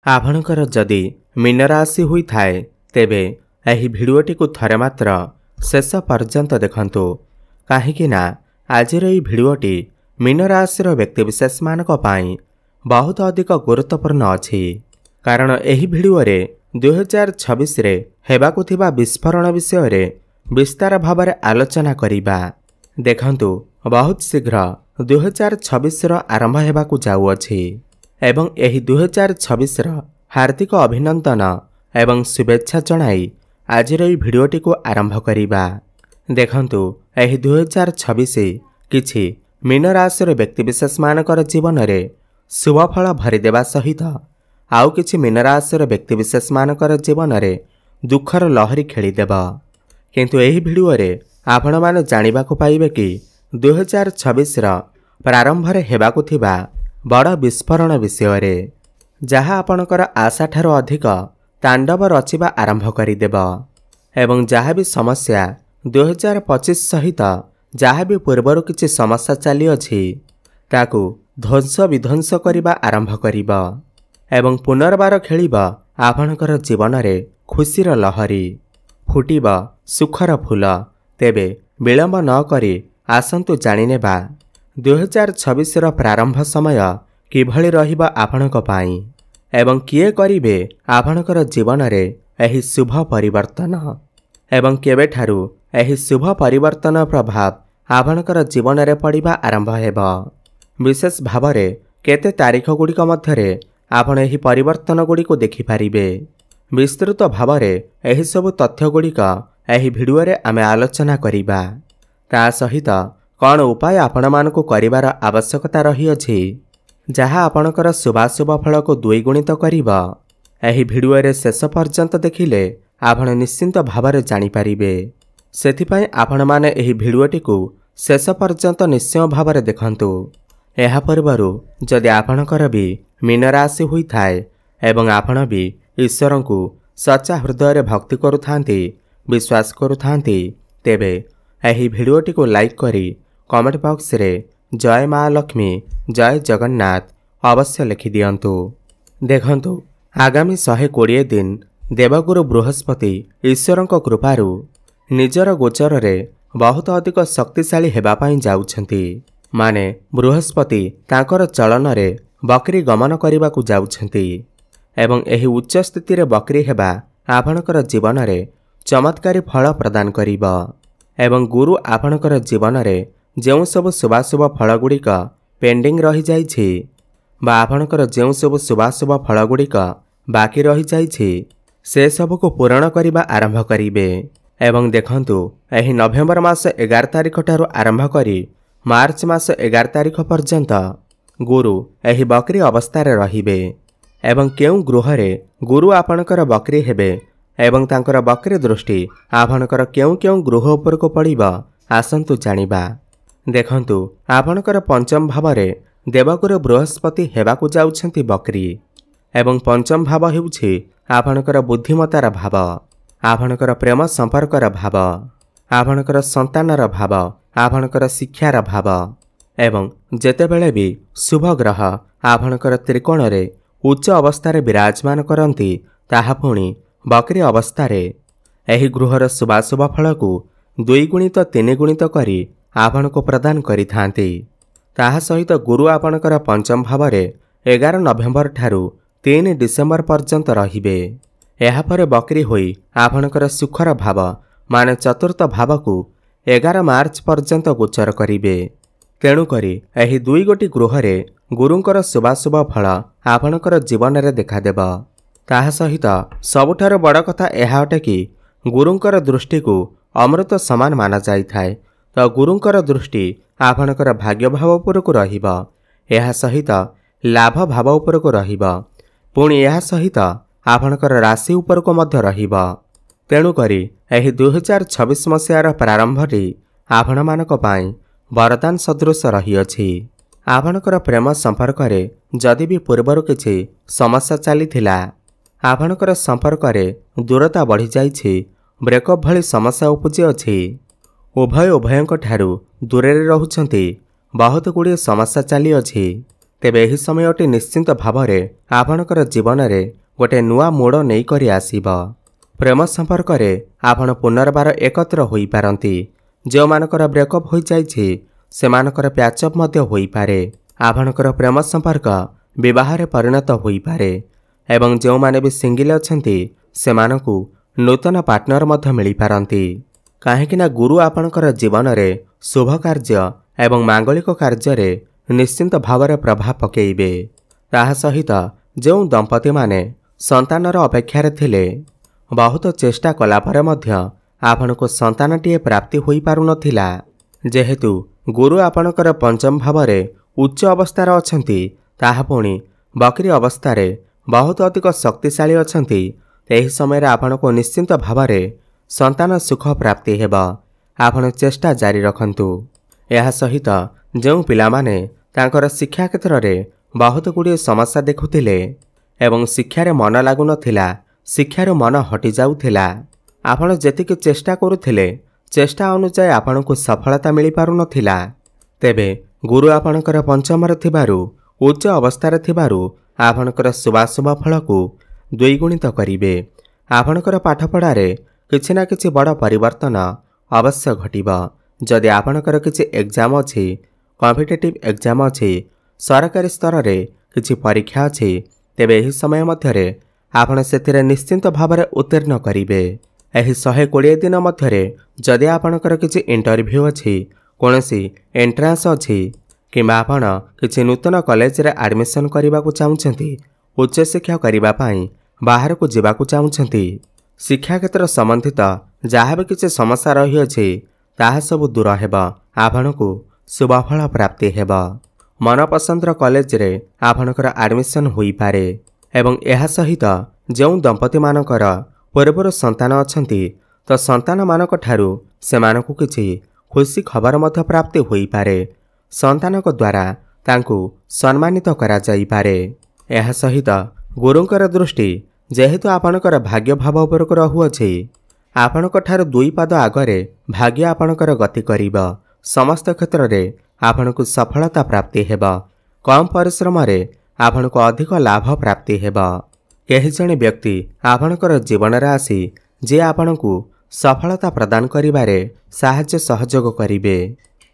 आपणकर जदि मीन राशि होई थाए तेबे एही भिडियोटी को थरे मात्र शेष पर्यंत देखंतु काहेकि ना आजिर एही भिडियोटी मीन राशि व्यक्तिविशेष मानक पाई बहुत अधिक गुरुत्वपूर्ण अछि कारण एही भिडियो रे 2026 रे हेबाकु थिबा विस्फोरण विषय रे विस्तार भाव आलोचना करिबा। देखंतु बहुत शीघ्र 2026 रो आरंभ हेबाकु जाउअछि एवं एही 2026 रो हार्दिक अभिनंदन एवं शुभेच्छा जणाई आजिर एही भिडियोटी को आरंभ करिबा। देखंतु एही 2026 किछि मीन राशि रो व्यक्तिविशेष मानकर जीवन रे शुभ फल भरी देवा सहित आउ किछि मीन राशि रो व्यक्तिविशेष मानकर जीवन रे दुखर लहरी खेलीदेव। किंतु एही भिडियो रे आपण माने जानिबाकु पाइबे कि 2026 रो प्रारंभ रे हेबाकु थिबा बड़ विस्फोरण विषय रे जहा आपणकर आशा ठारो अधिक तांडव रचिबा आरंभ करिदेव एवं जहा भी समस्या 2025 सहित जहा भी पूर्वरु किछि समस्या चली अछि ताकू ध्वंस विध्वंस करिबा आरंभ करिबा एवं पुनर्बार खेलिबा आपणकर जीवन रे खुशीर लहरी फुटिबा सुखर फूल। तेबे विलंब न करी आसंतु जानिनेबा 2026 रो प्रारंभ समय किभଳି रहिबा आपणक पाई एवं किए करिवे आपणकर जीवन रे एही शुभ परिवर्तन एवं केबेठारु एही शुभ परिवर्तन प्रभाव आपणकर जीवन रे पड़िबा आरंभ हेबा। विशेष भावरे केते तारीख गुड़िक मध्यरे आपण एही परिवर्तन गुड़िक देखि पारिबे। विस्तृत भावरे एही सब तथ्य गुड़िक एही भिडियो रे आमे आलोचना करिबा। ता सहित कौन उपाय आपण मानकु करिवार आवश्यकता रही अछि जहा आपणकर शुभाशुभ फल को द्विगुणित करिबा। एही भिडियो रे शेष पर्यंत देखिले आपण निश्चिंत भावरे जानि पारिबे। सेथिपई आपण माने एही भिडियोटी को शेष पर्यंत निश्चय भावरे देखंतु। एहा पूर्वरु जदि आपणकर भी मीन राशि होई थाए एवं आपण भी ईश्वर को सच्चा हृदय रे भक्ति करुथांती विश्वास करुथांती तेबे एही भिडियोटी को लाइक करी कमेंट बॉक्स रे जय मां लक्ष्मी जय जगन्नाथ अवश्य लिखि दियंतु। देखंतु आगामी 120 दिन देवगुरु बृहस्पति ईश्वर कृपारु निजर गोचर रे बहुत अधिक शक्तिशाली हेबा पई जाउछंती। माने बृहस्पति तांकर चलन रे बकरी गमन करिबाकु जाउछंती एवं एही उच्च स्थिति रे बकरी हेबा आपणकर जीवन रे चमत्कारी फल प्रदान करिबा एवं गुरु आपणकर जीवन रे जेउ सब शुभाशुभ फल गुड़िक पेंडिंग रही जाइछि बा आपणकर जेउ सब शुभाशुभ फल गुड़िक बाकी रही जाइछि से सब को पूर्ण करिबा आरंभ करिबे। एवं देखंतु एही नवेम्बर मास 11 तारिख ठारू आरंभ करी मार्च मास 11 तारिख पर्यंत गुरु एही बकरी अवस्था रे रहिबे एवं केउ गृह रे गुरु आपणकर बकरी हेबे एवं तांकर बकरी दृष्टि आपणकर केउ केउ गृह उपर को पड़िबा आसंतु जानिबा। देखंतु आपणकर पंचम भाव रे देवगुरु बृहस्पति हेबाकु जाउछंती बकरी एवं पंचम भाव हेउछि आपणकर बुद्धिमतार भाव आपणकर प्रेम संपर्कर भाव आपणकर संतानर भाव आपणकर शिक्षार भाव एवं जेतेबेले भी शुभ ग्रह आपणकर त्रिकोण रे उच्च अवस्था रे विराजमान करंती ताहा पुणी बकरी अवस्था रे एही गृहर शुभाशुभ फल को द्विगुणित तीन गुणित करी आपण को प्रदान करिथांती। ताहा सहित गुरु आपणकर पंचम भाव रे 11 नवेम्बर ठारू 3 डिसेम्बर पर्यंत रहिबे। एहा परे बकरी होई आपणकर सुखर भाव माने चतुर्थ भाव को 11 मार्च पर्यंत गोचर करिबे। तेणु करी एही दुई गोटी गृह रे गुरुंकर शुभाशुभ फल आपणकर जीवन रे देखा देब। ताहा सहित सबुठार बड़ कथा एहा अटे कि गुरुंकर दृष्टि को अमृत समान माना जाई थाए तो गुरुंकर दृष्टि आपणकर भाग्य भाव उपर को रहिबा एहा सहित लाभ भाव उपर को रहिबा पुणी एहा सहित आपणकर राशि उपर को मध्य रहिबा। तेणु करी एही 2026 मसियार प्रारंभ रे आपण मानक पाई वरदान सदृश रही अछि। आपणकर प्रेम संपर्क रे जदि भी पूर्वरु किछि समस्या चली थिला आपणकर संपर्क रे दूरता बढ़ी जाइछि ब्रेकअप भली समस्या उपजि अछि उभय उभयंक ठारू दूरे रहुछंती बहुत गुड़िए समस्या चली अछि तेबे एही समयटी निश्चिंत भावरे आपणकर जीवन में गोटे नुआ मोड़ नहीं करी आसीब। प्रेम संपर्क में आपण पुनर्बार एकत्र होई पारंती। जो मानकर ब्रेकअप हो जाइछि सेमानकर प्याचअप मध्य होई पारे। आपणकर प्रेम संपर्क विवाह परिणत होई पारे एवं जो माने भी सिंगल अछंती सेमानकु नूतन पार्टनर मध्य मिली पारंती। काहेकि ना गुरु आपणकर जीवन में शुभ कार्य एवं मांगलिक कार्य रे निश्चिंत भावरे प्रभाव पकेइबे। ताहा सहित जो दंपति माने संतानर अपेक्षारे थिले बहुत चेष्टा कला परे मध्य आपनको संतानटीए प्राप्ति होई पारु नथिला। जेहेतु गुरु आपणकर पंचम भावरे उच्च अवस्थार अछंती ताहा पुणी बकरी अवस्थारे बहुत अधिक शक्तिशाली अछंती। एही समय आपनको निश्चिंत भावरे संतान सुख प्राप्ति हेबा। आपण चेष्टा जारी रखंतु। यह सहित जो पिलामाने तांकर शिक्षा क्षेत्र में बहुत गुड़िए समस्या देखुथिले एवं शिक्षारे मन लागु नथिला, शिक्षार मन हटि जाउथिला, आपण जेतिक चेष्टा करुथिले चेष्टा अनुसार आपनकु सफलता मिली पारु नथिला। तेबे गुरु आपणकर पंचमरे थिबारु उच्च अवस्थारे थिबारु आपणकर शुभाशुभ फलकु द्विगुणित करिवे। आपणकर पाठपढ़ारे किछि ना किछि बड़ परिवर्तन अवश्य घटिब। जदि आपणकर किछि एग्जाम अछि, कॉम्पिटिटिव एग्जाम अछि, सरकारी स्तर रे किछि परीक्षा अछि, तेबे एही समय मध्यरे आपण सेथिरे निश्चिंत भावरे उत्तीर्ण करिवे। एही 120 दिन मध्यरे जदि आपणकर किछि इंटरव्यू अछि, कोनोसी एंट्रांस अछि किंबा आपण किछि नूतन कॉलेज रे एडमिशन करिबाकू चाहुछंती, उच्च शिक्षा करिबा पई बाहर को जिबाकू चाहुछंती, शिक्षा क्षेत्र संबंधित जहाँ भी किछि समस्या रही अछि ताहा सब दूर हेबा। आपणकू शुभफल प्राप्ति हेबा। मनपसंदर कॉलेज रे आपणकर एडमिशन होई पारे एवं एहा सहित जो दंपति मानकर पूर्वर संतान अछंती तो संतान मानक ठारू सेमानकू किछि खुशी खबर मध्य प्राप्ति होई पारे। संतानक द्वारा तांकू सम्मानित करा जाई पारे। एहा सहित गुरुंकर दृष्टि जेहेतु आपणकर भाग्य भाव उपरक रहुअछि, आपणक ठारू 2 पाद आगरे भाग्य आपणकर गति करिब। समस्त क्षेत्र में आपनकु सफलता प्राप्ति हेबा। कम परिश्रम रे आपनकु अधिक लाभ प्राप्ति हेबा। केही जणे व्यक्ति आपनकर जीवन रे आसी जे आपनकु सफलता प्रदान करिबारे साहाय्य सहयोग करिवे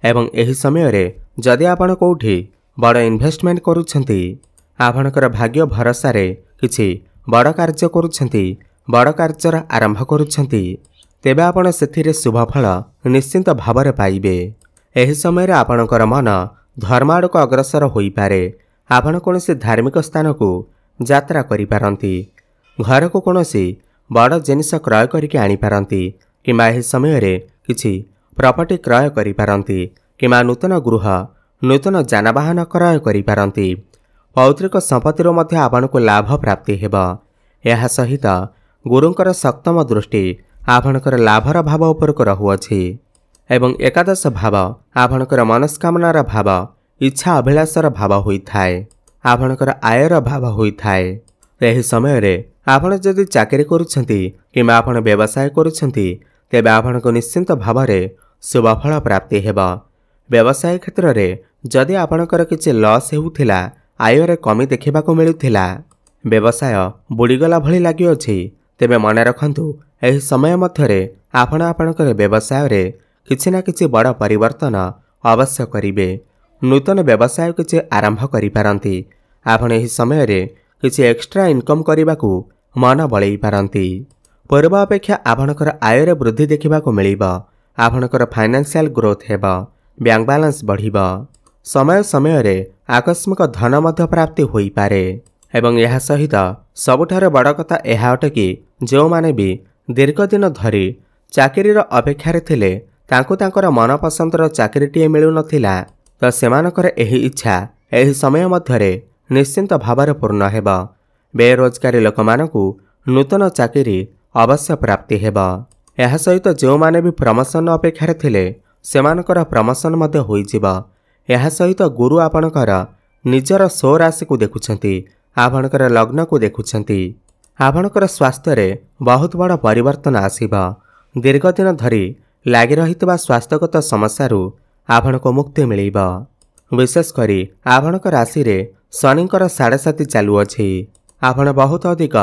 एवं एही समय रे जदि आपण कोठी बड़ इन्वेस्टमेंट करूछंती, आपनकर भाग्य भरोसा रे किछि बड़ कार्य करूछंती, बड़ कार्यर आरंभ करूछंती, तेबे आपण सेथिरे शुभफल निश्चिंत भावरे पाइबे। एही समय रे आपणकर मन धर्माड़ को अग्रसर होई पारे। आपण कोनोसी धार्मिक स्थान को यात्रा करि पारंती, घर को कोनोसी बड़ जिनिस क्रय करिके आनी पारंती किंबा एही समय रे किछि प्रॉपर्टी क्रय करि पारंती किंबा नूतन गृह नूतन जानवाहन क्रय करि पारंती। पौत्रिक संपत्तिर मध्य आपणको लाभ प्राप्ति हेबा। एहा सहित गुरुंकर सप्तम दृष्टि आपणकर लाभर भाव उपरक रहुअछि एवं एकादश भाव आपणकर मनस्कामनार भाव, इच्छा अभिलाषर भाव होइथाय, आपणकर आयर भाव होइथाय। एही समय रे आपण जदि चाकरी करूछंती किंबा आपण व्यवसाय करूछंती तेबे आपणको निश्चिंत भावरे शुभफल प्राप्ति हेबा। व्यवसाय क्षेत्र रे जदि आपणकर किछि लॉस हेउथिला, आयरे कमी देखिबाको मिलुथिला, व्यवसाय बुड़ीगला भली लागिअछि, तेबे मने रखंतु एही समय मध्यरे आपण आपणकर व्यवसाय रे किछि ना किछि बड़ परिवर्तन अवश्य करिवे। नूतन व्यवसाय किछि आरंभ करि पारंती। आपण एही समय रे किछि एक्स्ट्रा इनकम करिबाकू मन बळेई पारंती। पूर्व अपेक्षा आपणकर आय रे वृद्धि देखिबाकू मिलिबा। आपणकर फाइनेंशियल ग्रोथ हेबा, बैंक बैलेंस बढ़िबा। समय समय रे आकस्मिक धन मध्य प्राप्ति होई पारे एवं यह सहित सबुठारे बड़ कथा यह अटे कि जो माने भी दीर्घ दिन धरी चाकरीर अपेक्षारे थिले तांको तांकर मनपसंदर चाकरीटीए मिलु नथिला, तो सेमानकर एही इच्छा एही समय मध्यरे निश्चिंत भावरे पूर्ण हेबा। बेरोजगारी लोकमानकु नूतन चाकरी अवश्य प्राप्ति हेबा। यह सहित जो माने भी प्रमोशन अपेक्षारे थिले सेमानकर प्रमोशन मध्य होई जिबा। यह सहित गुरु आपणकर निजर सो राशि को देखुछंती, आपणकर लग्न को देखुछंती। आपणकर स्वास्थ्य रे बहुत बड़ परिवर्तन आसीबा। दीर्घ दिन धरी लागि रहितबा स्वास्थ्यगत समस्यारू आपणको मुक्ति मिलिबा। विशेषकर आपणक राशि रे शनिंकर 7.5 चालुअछि। आपण बहुत अधिक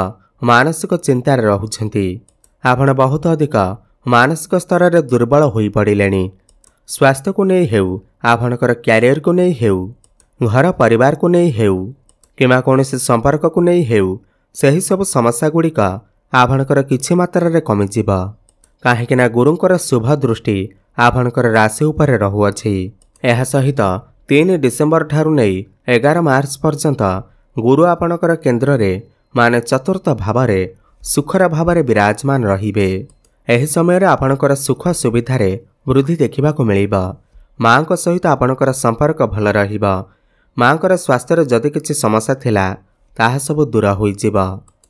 मानसिक चिंतार रहुछंती। आपण बहुत अधिक मानसिक स्तर रे दुर्बल होई पड़िलेनी। स्वास्थ्य को नहीं हेउ, आपणकर क्यारियर को नहीं हेउ, घर परिवार को नहीं हेउ, किमा कौनसी संपर्क को नहीं हेउ, सही सब समस्या गुड़िक आपणकर किछि मात्रा रे कमिजिब। काहेकिना गुरुंकर शुभ दृष्टि आपणकर राशि उपरे रहुअछि। एहा सहित 3 डिसेम्बर ठारू नहीं 11 मार्च पर्यंत गुरु आपणकर केन्द्र रे माने चतुर्थ भावरे सुखर भावरे विराजमान रहिबे। एही समय आपणकर सुख सुविधारे वृद्धि देखा मिल। माँ को सहित आपणकर संपर्क भल रहिबा। माँकर स्वास्थ्य जदि किछि समस्या थिला ताहा सब दूर होइजिब।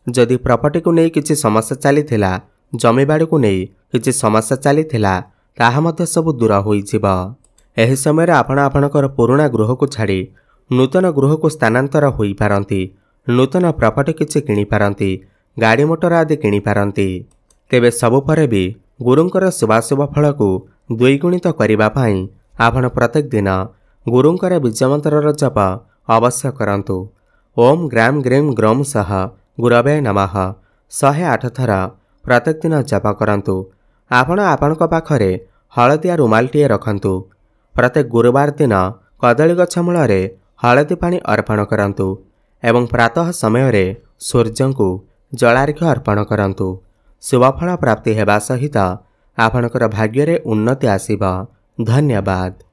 जदि प्रॉपर्टी को नहीं किछि समस्या चलीथिला, जमीबाड़ी को नहीं किछि समस्या चलीथिला ताहा मध्य सब दूर होइजिब। एही समय आपण आपणकर पुराना गृह को छाड़ी नूतन गृह को स्थानांतर होई पारंती। नूतन प्रॉपर्टी किछि किनि पारंती, गाड़ी मोटर आदि किनि पारंती। तेबे सबु परे भी गुरुंकर शुभाशुभ फल को द्विगुणित करने पाई आपण प्रत्येक दिन गुरुंकर बीजमंत्र जप अवश्य करंतु। ओम ग्राम ग्रीम ग्रम सह गुरवे नमः 108 थर प्रत्येक दिन जप करंतु। आपण आपणक पाखरे हलदिया रुमालटीए रखंतु। प्रत्येक गुरुवार दिन कदली गछ मूलरे हलदी पानी अर्पण करंतु एवं प्रातः समय रे सूर्य को जलार्घ्य अर्पण करंतु। शुभफल प्राप्ति हेबा सहित आपणकर भाग्य रे उन्नति आसीबा। धन्यवाद।